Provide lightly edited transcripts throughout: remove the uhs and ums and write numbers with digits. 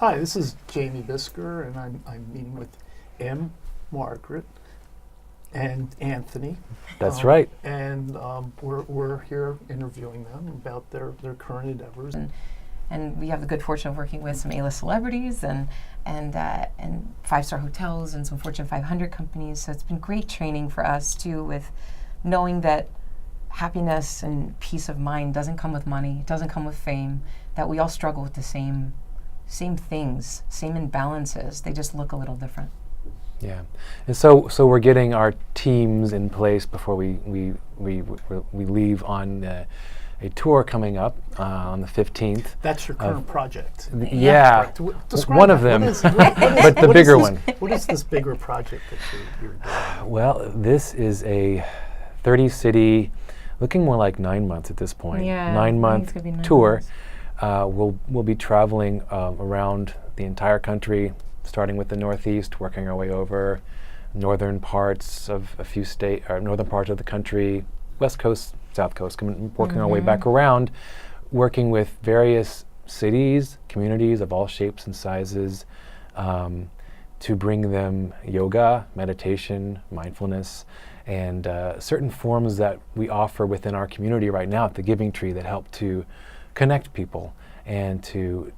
Hi, this is Jamie Bisker, and I'm meeting with Margaret and Anthony. That's right. And we're here interviewing them about their current endeavors. And we have the good fortune of working with some A-list celebrities and five-star hotels and some Fortune 500 companies. So it's been great training for us too, with knowing that happiness and peace of mind doesn't come with money, it doesn't come with fame, that we all struggle with the same things, same imbalances. They just look a little different. Yeah, and so we're getting our teams in place before we leave on a tour coming up on the 15th. That's your current project. Yeah, Describe one of them, but the bigger one. What is this bigger project that you're doing? Well, this is a 30-city, looking more like 9 months at this point. Yeah, 9-month tour. Months. We'll be traveling around the entire country, starting with the Northeast, working our way over northern parts of northern parts of the country, West Coast, South Coast, working our way back around, working with various cities, communities of all shapes and sizes, to bring them yoga, meditation, mindfulness, and certain forms that we offer within our community right now at the Giving Tree that help to connect people and to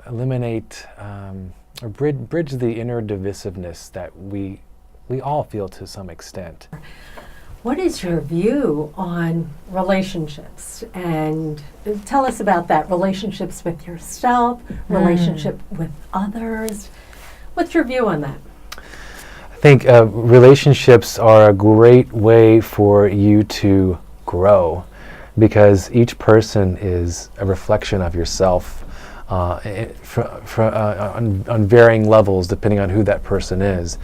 eliminate or bridge the inner divisiveness that we all feel to some extent. What is your view on relationships? And tell us about that. Relationships with yourself, relationship with others. What's your view on that? I think relationships are a great way for you to grow, because each person is a reflection of yourself on varying levels depending on who that person is.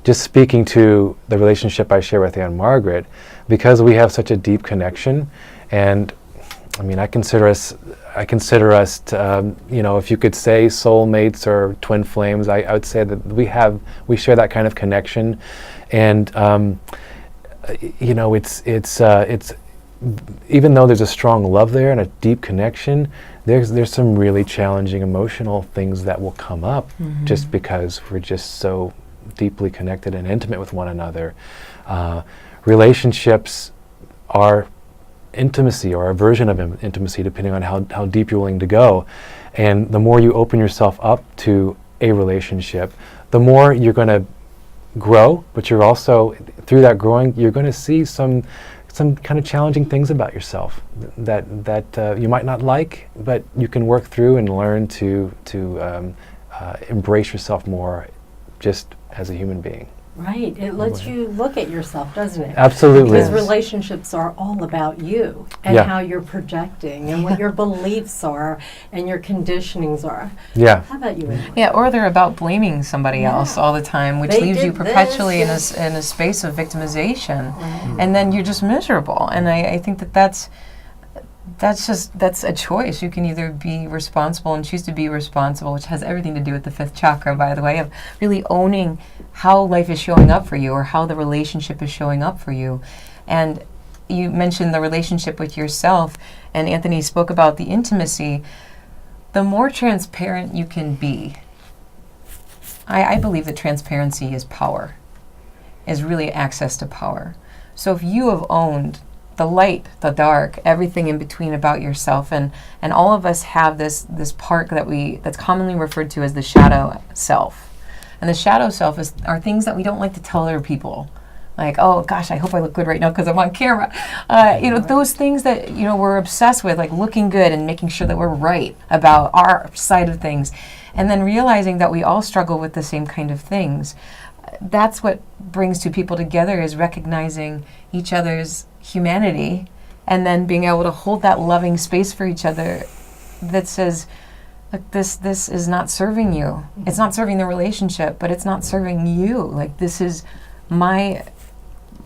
Just speaking to the relationship I share with Anne-Margaret, because we have such a deep connection, and I mean, I consider us to, if you could say soulmates or twin flames, I would say that we share that kind of connection, and it's even though there's a strong love there and a deep connection, there's some really challenging emotional things that will come up just because we're just so deeply connected and intimate with one another. Relationships are intimacy, or a version of intimacy, depending on how deep you're willing to go. And the more you open yourself up to a relationship, the more you're going to grow, but you're also, through that growing, you're going to see some kind of challenging things about yourself that you might not like, but you can work through and learn to embrace yourself more just as a human being. Right. It lets you look at yourself, doesn't it? Absolutely. Because relationships are all about you and how you're projecting and what your beliefs are and your conditionings are. Yeah. How about you, Anne? Yeah, or they're about blaming somebody else all the time, which leaves you perpetually in a space of victimization. Right. And then you're just miserable. And I think that's a choice. You can either be responsible and choose to be responsible, which has everything to do with the fifth chakra, by the way, of really owning how life is showing up for you or how the relationship is showing up for you. And you mentioned the relationship with yourself, and Anthony spoke about the intimacy. The more transparent you can be, I believe that transparency is power, is really access to power. So if you have owned the light, the dark, everything in between about yourself, and all of us have this part that's commonly referred to as the shadow self. And the shadow self are things that we don't like to tell other people. Like, oh gosh, I hope I look good right now because I'm on camera. Those things that we're obsessed with, like looking good and making sure that we're right about our side of things, and then realizing that we all struggle with the same kind of things. That's what brings two people together, is recognizing each other's humanity and then being able to hold that loving space for each other that says, look, this is not serving you. It's not serving the relationship, but it's not serving you. Like, this is my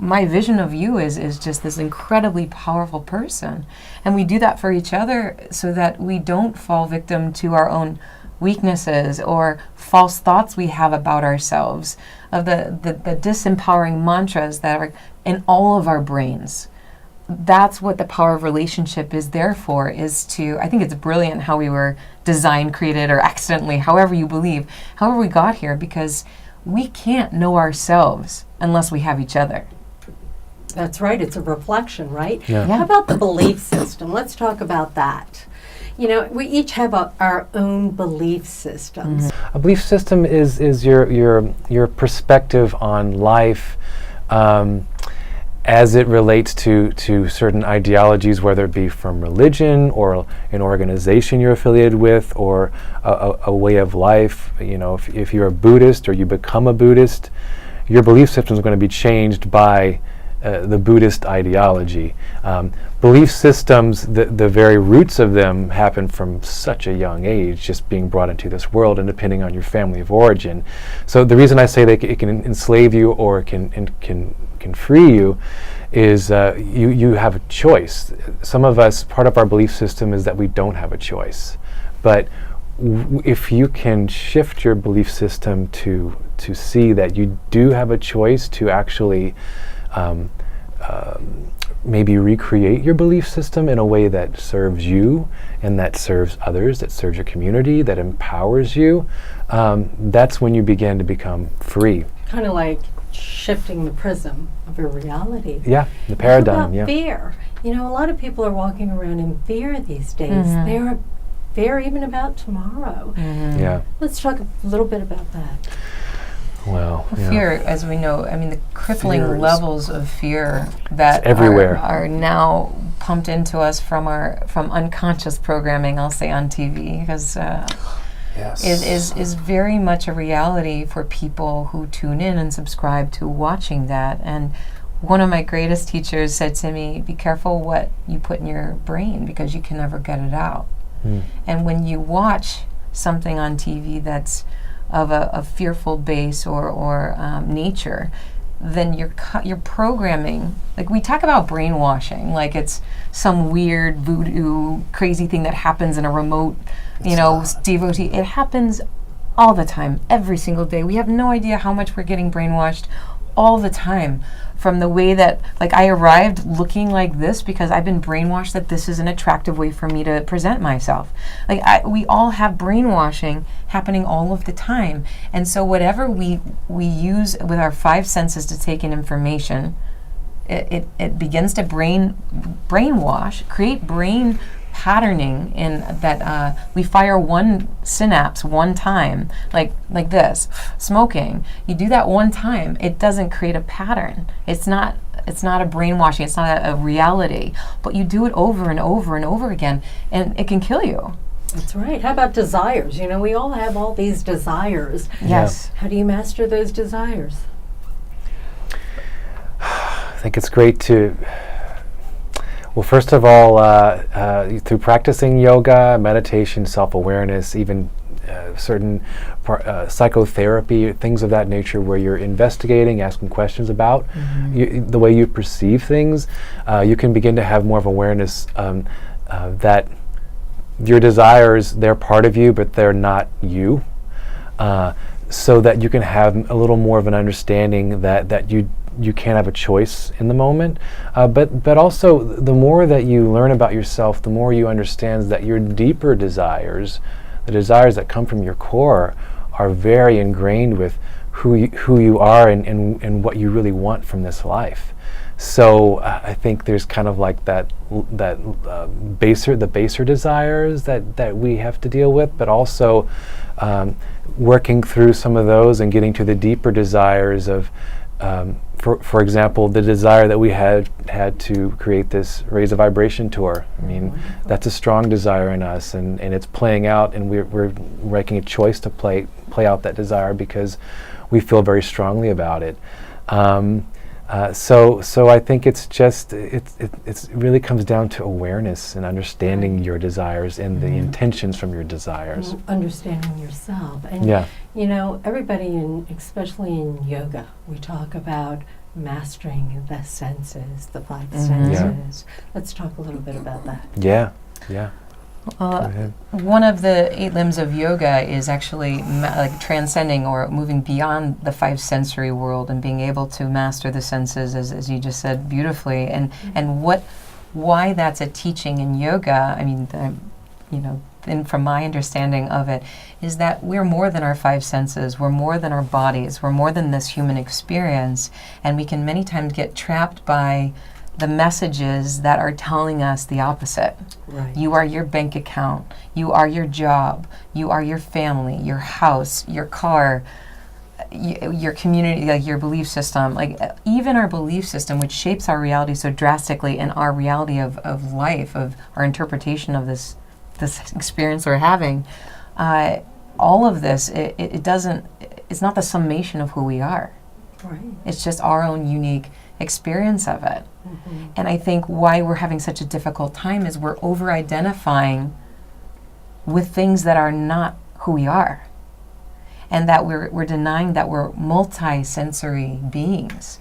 vision of you is just this incredibly powerful person. And we do that for each other so that we don't fall victim to our own weaknesses or false thoughts we have about ourselves, of the disempowering mantras that are in all of our brains. that's what the power of relationship is there for, is to, I think it's brilliant how we were designed, created, or accidentally, however you believe, however we got here, because we can't know ourselves unless we have each other. That's right. It's a reflection, right? Yeah. Yeah. How about the belief system? Let's talk about that. You know, we each have our own belief systems. A belief system is your perspective on life, as it relates to certain ideologies, whether it be from religion or an organization you're affiliated with, or a way of life. You know, if you're a Buddhist or you become a Buddhist, your belief system is going to be changed by the Buddhist ideology. Belief systems, the very roots of them happen from such a young age, just being brought into this world and depending on your family of origin. So the reason I say that it can enslave you or it can free you is you have a choice. Some of us, part of our belief system is that we don't have a choice. But if you can shift your belief system to see that you do have a choice to actually maybe recreate your belief system in a way that serves you and that serves others, that serves your community, that empowers you, that's when you begin to become free. Kind of like shifting the prism of your reality. Yeah, the paradigm. How about Yeah. fear? You know, a lot of people are walking around in fear these days. Mhm. They're fear even about tomorrow. Yeah. Let's talk a little bit about that. Well, yeah. Fear, as we know, I mean, the crippling Fear is- levels of fear that It's everywhere. are now pumped into us from unconscious programming, I'll say, on TV, because Yes. is very much a reality for people who tune in and subscribe to watching that. And one of my greatest teachers said to me, be careful what you put in your brain, because you can never get it out. And when you watch something on TV that's of a fearful base or nature, then you're programming. Like, we talk about brainwashing, like it's some weird voodoo crazy thing that happens in a remote, devotee. It happens all the time, every single day. We have no idea how much we're getting brainwashed all the time. From the way that, like, I arrived looking like this because I've been brainwashed that this is an attractive way for me to present myself. Like, we all have brainwashing happening all of the time. And so whatever we use with our five senses to take in information, it begins to brainwash, create brain patterning in that we fire one synapse one time, like this, smoking. You do that one time, it doesn't create a pattern. It's not a brainwashing, it's not a reality, but you do it over and over and over again, and it can kill you. That's right. How about desires? You know, we all have all these desires. Yes. How do you master those desires? I think it's great to, well, first of all, through practicing yoga, meditation, self-awareness, even certain psychotherapy, things of that nature, where you're investigating, asking questions about the way you perceive things, you can begin to have more of awareness that your desires, they're part of you, but they're not you. So that you can have a little more of an understanding that you can have a choice in the moment, but also the more that you learn about yourself, the more you understand that your deeper desires, the desires that come from your core, are very ingrained with who you are and what you really want from this life. So I think there's kind of like the baser desires that we have to deal with, but also working through some of those and getting to the deeper desires of, for example, the desire that we had to create this Raise a Vibration tour. I mean, that's a strong desire in us, and it's playing out, and we're making a choice to play out that desire because we feel very strongly about it. So I think it's just it really comes down to awareness and understanding your desires and the intentions from your desires. Understanding yourself. And you know, everybody especially in yoga, we talk about mastering the senses, the five senses. Let's talk a little bit about that. Yeah. Go ahead. One of the 8 limbs of yoga is actually like transcending or moving beyond the 5 sensory world and being able to master the senses, as you just said beautifully. And why that's a teaching in yoga, I mean, and from my understanding of it, is that we're more than our 5 senses, we're more than our bodies, we're more than this human experience, and we can many times get trapped by the messages that are telling us the opposite. Right. You are your bank account, you are your job, you are your family, your house, your car, your community, like your belief system, like even our belief system, which shapes our reality so drastically, and our reality of life, of our interpretation of this experience we're having, all of this, it's not the summation of who we are. Right. It's just our own unique experience of it. Mm-hmm. And I think why we're having such a difficult time is we're over-identifying with things that are not who we are. And that we're denying that we're multi-sensory beings.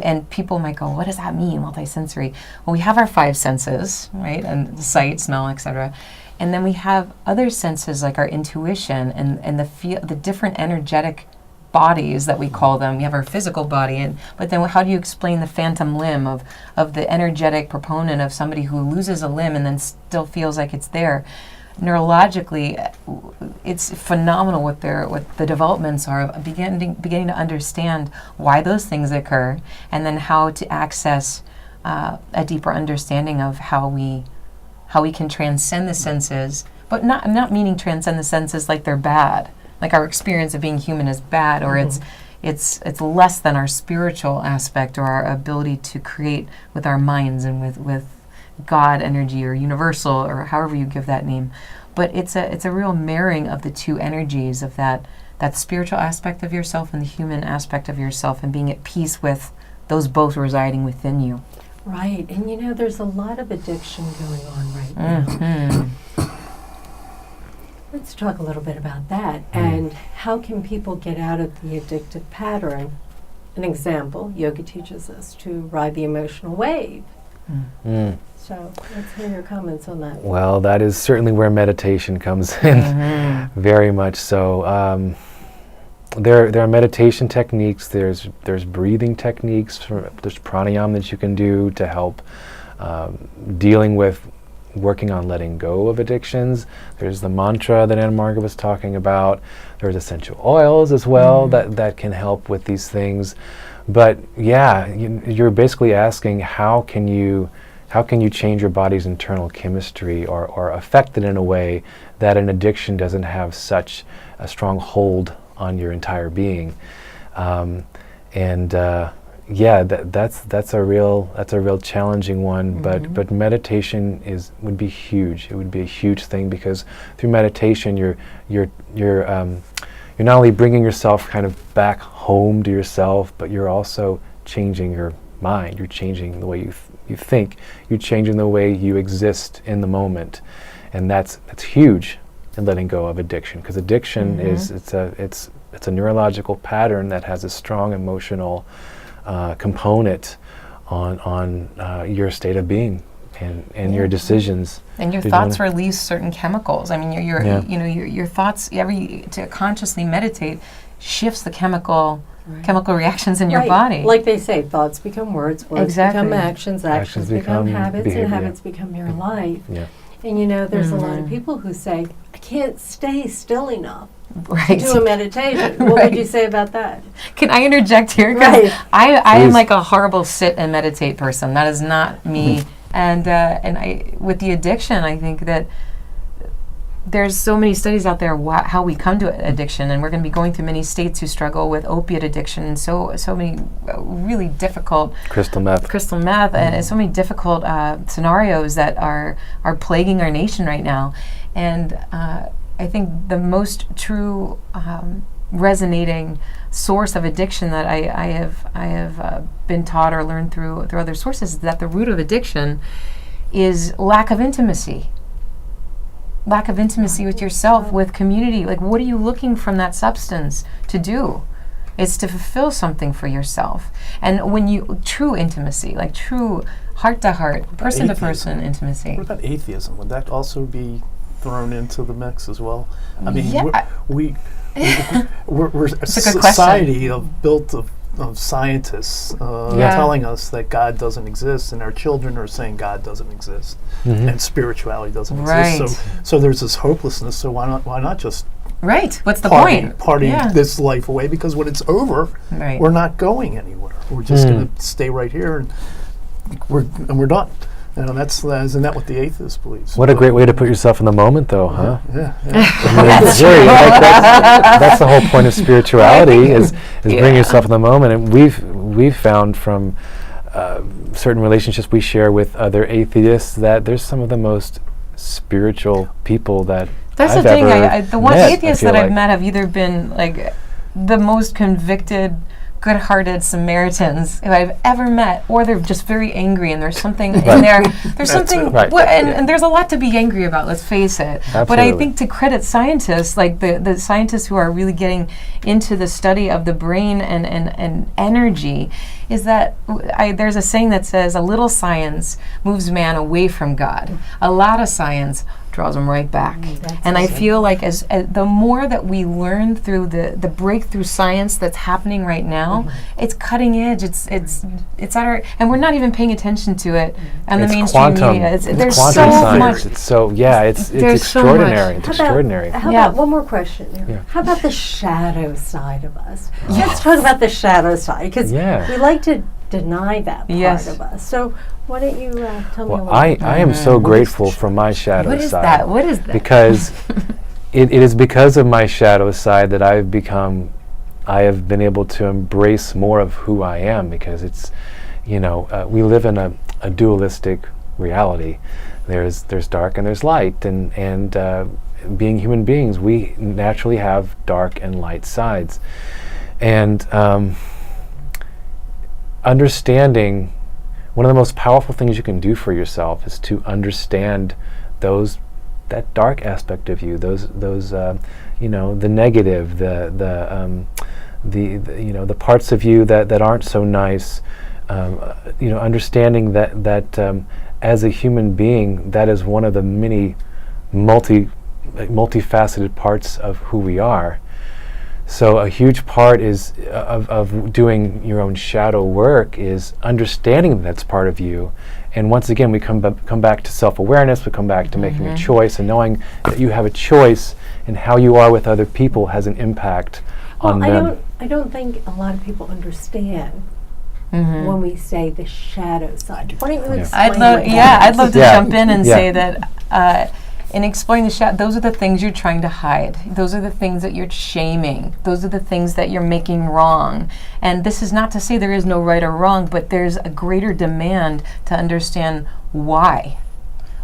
And people might go, what does that mean, multi-sensory? Well, we have our 5 senses, right? And sight, smell, etc. And then we have other senses like our intuition and the different energetic bodies that we call them. We have our physical body, but then how do you explain the phantom limb of the energetic proponent of somebody who loses a limb and then still feels like it's there? Neurologically, it's phenomenal what the developments are of beginning to understand why those things occur, and then how to access a deeper understanding of how we can transcend the senses, but not meaning transcend the senses like they're bad, like our experience of being human is bad, or it's less than our spiritual aspect or our ability to create with our minds and with God energy or universal or however you give that name. But it's a real marrying of the 2 energies of that spiritual aspect of yourself and the human aspect of yourself, and being at peace with those both residing within you. Right. And there's a lot of addiction going on right now. Mm-hmm. Let's talk a little bit about that. And how can people get out of the addictive pattern? An example, yoga teaches us to ride the emotional wave. So let's hear your comments on that. Well, that is certainly where meditation comes in, very much so. There are meditation techniques. There's breathing techniques. There's pranayama that you can do to help dealing with working on letting go of addictions. There's the mantra that Anne-Margaret was talking about. There's essential oils as well that can help with these things. But yeah, you're basically asking how can you change your body's internal chemistry or affect it in a way that an addiction doesn't have such a strong hold on your entire being. That's a real challenging one. But meditation would be huge. It would be a huge thing, because through meditation you're not only bringing yourself kind of back home to yourself, but you're also changing your mind. You're changing the way you think. You're changing the way you exist in the moment, and that's huge in letting go of addiction. Because addiction is it's a neurological pattern that has a strong emotional component on your state of being and your decisions. And your thoughts release certain chemicals. I mean, your thoughts, to consciously meditate shifts the chemical reactions in your body. Like they say, thoughts become words Exactly. become actions become habits, behavior. and habits become your life. Yeah. And there's a lot of people who say, I can't stay still enough to Right. do a meditation. What would you say about that? Can I interject here? 'Cause Right. I am like a horrible sit and meditate person. That is not me. And I, with the addiction, I think that there's so many studies out there how we come to addiction, and we're going to be going through many states who struggle with opiate addiction, and so many really difficult Crystal meth, and so many difficult scenarios that are plaguing our nation right now. And I think the most true resonating source of addiction that I have been taught or learned through other sources is that the root of addiction is lack of intimacy. Lack of intimacy with yourself, with community. Like, what are you looking from that substance to do? It's to fulfill something for yourself. And when true intimacy, like true heart-to-heart, person-to-person Atheism. intimacy. What about atheism? Would that also be thrown into the mix as well? I mean, Yeah. we're a It's a good society built of scientists Yeah. telling us that God doesn't exist, and our children are saying God doesn't exist, and spirituality doesn't Right. exist. So there's this hopelessness. So why not just Right. What's the party point? Yeah. this life away? Because when it's over, Right. we're not going anywhere. We're just going to stay right here, and we're done. You know, isn't that what the atheist believes? What a great way to put yourself in the moment, though, huh? Yeah. I mean, it's very, that's the whole point of spirituality is bring yourself in the moment. And we've found from certain relationships we share with other atheists that there's some of the most spiritual people that That's I've the thing. ever The one met, atheists I feel that I've like. met have either been like the most convicted, good-hearted Samaritans who I've ever met, or they're just very angry, and there's something in there. There's something, Right. and there's a lot to be angry about. Let's face it. But I Absolutely. think to credit scientists, like the scientists who are really getting into the study of the brain and energy, is that there's a saying that says a little science moves man away from God. A lot of science draws them right back. And I feel like as the more that we learn through the breakthrough science that's happening right now, it's cutting edge. It's at our, and we're not even paying attention to it on the It's mainstream quantum. media. It's There's quantum so science. much. It's so it's There's so extraordinary. much. It's extraordinary. How Yeah. about one more question? Yeah. How about the shadow side of us? Let's talk about the shadow side, because Yeah. we like to deny that part Yes. of us. So why don't you tell me a Well, little I bit? am so grateful for my shadow What is side. that? What is that? Because it is because of my shadow side that I have been able to embrace more of who I am, because it's, we live in a dualistic reality. There's dark and there's light, and being human beings, we naturally have dark and light sides. And understanding, one of the most powerful things you can do for yourself is to understand that dark aspect of you, those the negative, the parts of you that aren't so nice. Understanding that as a human being, that is one of the many multifaceted parts of who we are. So a huge part is of doing your own shadow work is understanding that's part of you. And once again, we come back to self-awareness, we come back to making a choice, and knowing that you have a choice and how you are with other people has an impact on them. I don't think a lot of people understand when we say the shadow side. Why don't you explain I'd love, what that I'd is? love to Yeah. jump in and Yeah. say that in explaining the shadow, those are the things you're trying to hide. Those are the things that you're shaming. Those are the things that you're making wrong. And this is not to say there is no right or wrong, but there's a greater demand to understand why.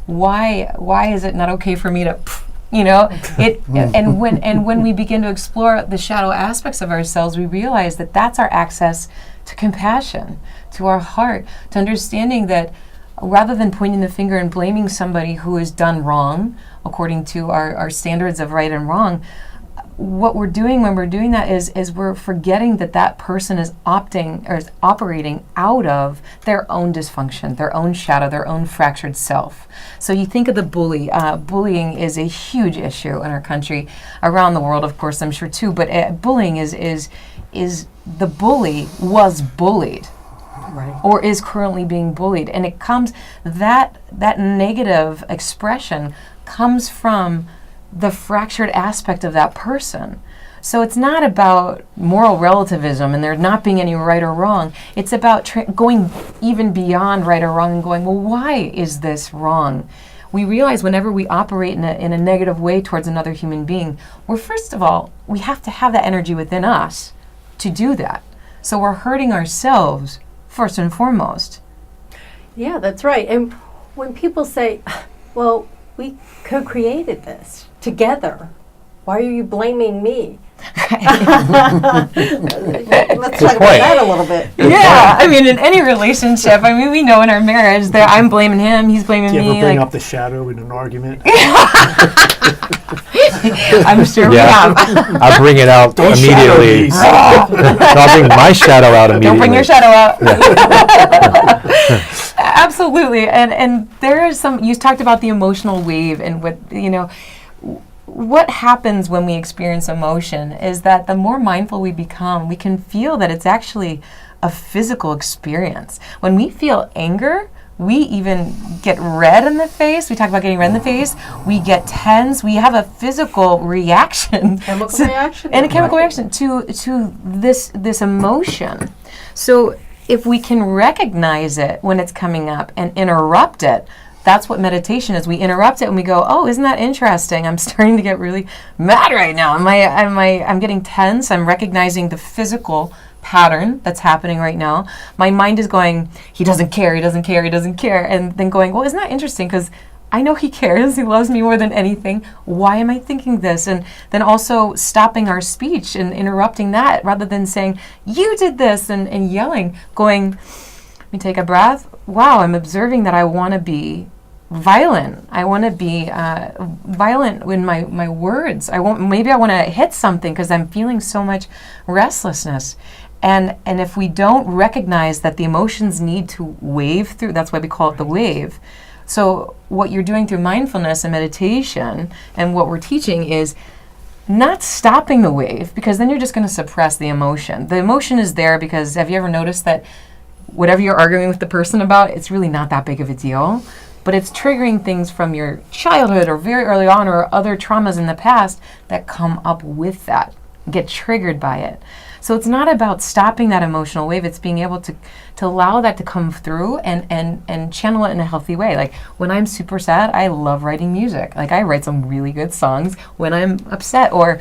Why is it not okay for me to, and when we begin to explore the shadow aspects of ourselves, we realize that that's our access to compassion, to our heart, to understanding that rather than pointing the finger and blaming somebody who has done wrong according to our standards of right and wrong, what we're doing when we're doing that is we're forgetting that person is operating out of their own dysfunction, their own shadow, their own fractured self. So you think of the bully. Bullying is a huge issue in our country, around the world, of course, I'm sure too. But bullying is the bully was bullied. Right. Or is currently being bullied, and it comes that negative expression comes from the fractured aspect of that person. So it's not about moral relativism and there not being any right or wrong. It's about going even beyond right or wrong and going, well, why is this wrong? We realize whenever we operate in a negative way towards another human being, first of all, we have to have that energy within us to do that. So we're hurting ourselves first and foremost. Yeah, that's right. And when people say, well, we co-created this together, why are you blaming me? Let's talk about that a little bit. Yeah, I mean, in any relationship, we know in our marriage that I'm blaming him, he's blaming Do you me. ever bring up the shadow in an argument? I'm sure we have. I'll bring it out immediately. Shadow I'll bring my shadow out immediately. Don't bring your shadow out. absolutely. And there is some, you talked about the emotional wave, and what happens when we experience emotion is that the more mindful we become, we can feel that it's actually a physical experience. When we feel anger, we even get red in the face. We talk about getting red in the face. We get tense. We have a physical reaction. Chemical reaction. And a chemical reaction to this emotion. So if we can recognize it when it's coming up and interrupt it, that's what meditation is. We interrupt it and we go, oh, isn't that interesting? I'm starting to get really mad right now. I'm getting tense. I'm recognizing the physical pattern that's happening right now. My mind is going, he doesn't care, he doesn't care, he doesn't care. And then going, well, isn't that interesting? Because I know he cares, he loves me more than anything. Why am I thinking this? And then also stopping our speech and interrupting that rather than saying, you did this, and yelling, going, let me take a breath. Wow, I'm observing that I want to be violent. I want to be violent in my words. Maybe I want to hit something because I'm feeling so much restlessness. And if we don't recognize that the emotions need to wave through, that's why we call it the wave. So what you're doing through mindfulness and meditation, and what we're teaching, is not stopping the wave, because then you're just going to suppress the emotion. The emotion is there because, have you ever noticed that whatever you're arguing with the person about, it's really not that big of a deal, but it's triggering things from your childhood or very early on, or other traumas in the past that come up with that, get triggered by it. So it's not about stopping that emotional wave, it's being able to allow that to come through and channel it in a healthy way. Like when I'm super sad, I love writing music. Like I write some really good songs when I'm upset, or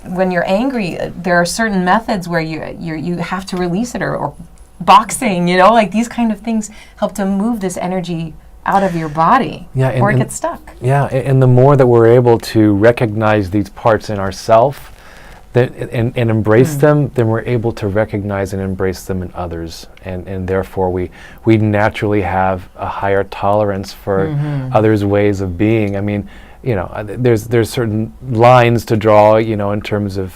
when you're angry, there are certain methods where you have to release it, or boxing, like these kind of things help to move this energy out of your body, or it gets stuck. Yeah, and the more that we're able to recognize these parts in ourselves, and embrace them, then we're able to recognize and embrace them in others, and therefore we naturally have a higher tolerance for others' ways of being. I mean, there's certain lines to draw, in terms of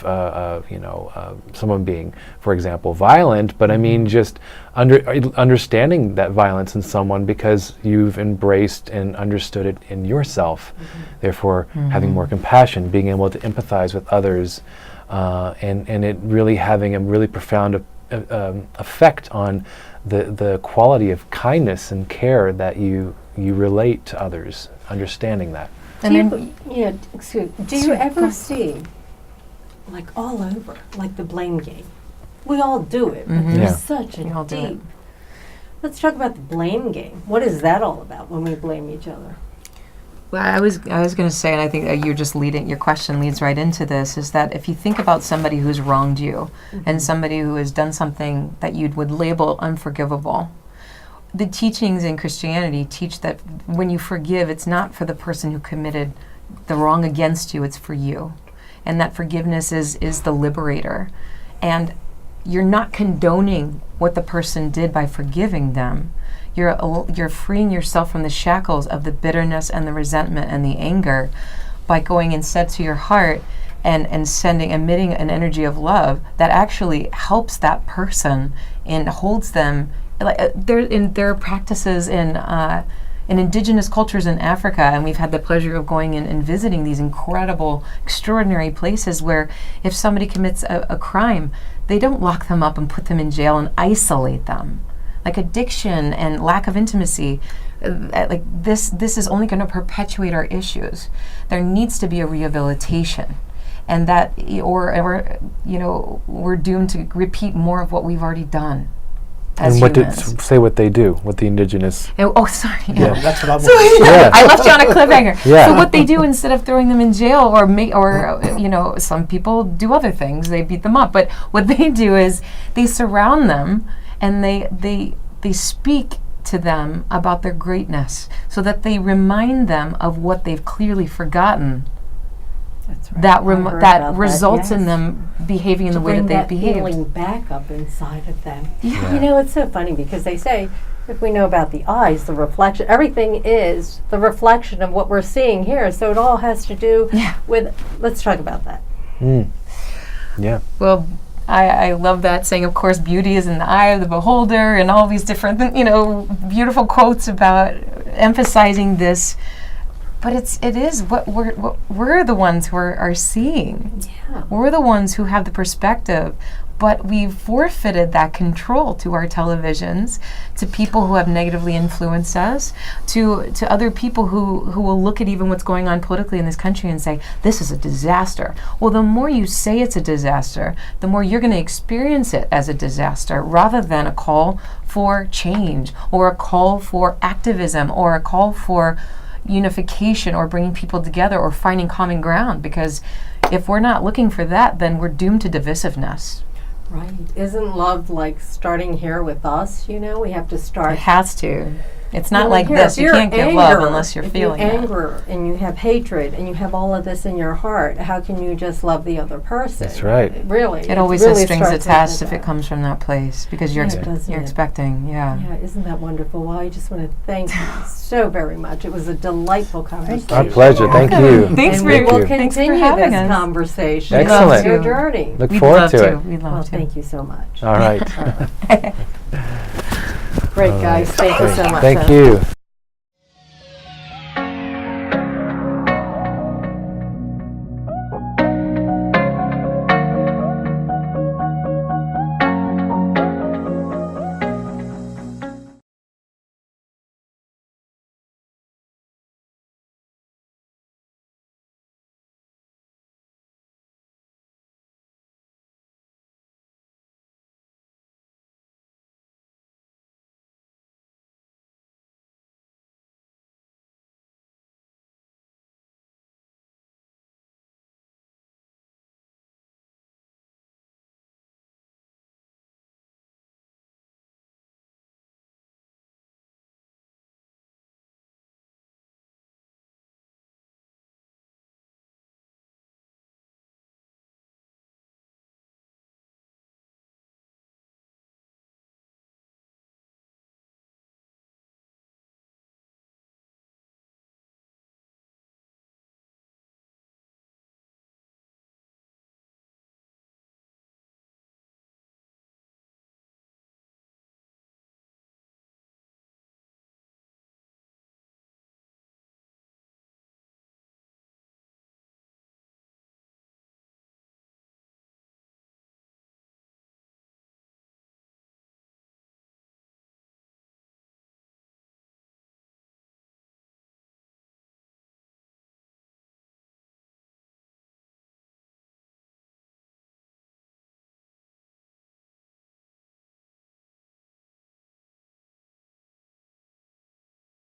someone being, for example, violent. But I mean, just understanding that violence in someone because you've embraced and understood it in yourself. Therefore, having more compassion, being able to empathize with others. And it really having a really profound effect on the quality of kindness and care that you relate to others, understanding that. Do you ever see, like all over, like the blame game? We all do it, but there's such a deep. Let's talk about the blame game. What is that all about when we blame each other? Well, I was going to say, and I think you're just your question leads right into this, is that if you think about somebody who's wronged you and somebody who has done something that you would label unforgivable, the teachings in Christianity teach that when you forgive, it's not for the person who committed the wrong against you, it's for you. And that forgiveness is the liberator. And you're not condoning what the person did by forgiving them. You're freeing yourself from the shackles of the bitterness and the resentment and the anger by going instead to your heart and emitting an energy of love that actually helps that person and holds them. Like there are practices in indigenous cultures in Africa, and we've had the pleasure of going in and visiting these incredible, extraordinary places where if somebody commits a crime, they don't lock them up and put them in jail and isolate them. Like addiction and lack of intimacy, like this is only going to perpetuate our issues. There needs to be a rehabilitation, and that, or we're doomed to repeat more of what we've already done. As humans. Say what they do, what the indigenous. Sorry. Yeah. That's what I'm I left you on a cliffhanger. Yeah. So what they do, instead of throwing them in jail or some people do other things, they beat them up. But what they do is they surround them and they speak to them about their greatness, so that they remind them of what they've clearly forgotten. That's right. That results in them behaving in the way that they behaved. Feeling back up inside of them. Yeah. It's so funny because they say, if we know about the eyes, the reflection, everything is the reflection of what we're seeing here. So it all has to do with, let's talk about that. Yeah. Well, I love that saying, of course, beauty is in the eye of the beholder, and all these different, beautiful quotes about emphasizing this. But it is what we're the ones who are seeing. Yeah. We're the ones who have the perspective. But we've forfeited that control to our televisions, to people who have negatively influenced us, to other people who will look at even what's going on politically in this country and say, this is a disaster. Well, the more you say it's a disaster, the more you're going to experience it as a disaster, rather than a call for change, or a call for activism, or a call for unification, or bringing people together, or finding common ground. Because if we're not looking for that, then we're doomed to divisiveness. Right. Isn't love like starting here with us? We have to start. It has to. It's not like here, this. You can't give love unless you're feeling you it. anger and you have hatred and you have all of this in your heart, how can you just love the other person? That's right. Really. It always really has strings starts attached with if it that. comes from that place, because you're doesn't you're it? expecting. Yeah. Yeah, isn't that wonderful? Well, I just want to thank you so very much. It was a delightful conversation. Our pleasure. Thank you. Thanks and for we will Thanks for continue having this us. conversation. Excellent. It's your journey. Look We'd forward love to it. We'd love Well, to. thank you so much. All right. Great, guys. Thank you so much. Thank you.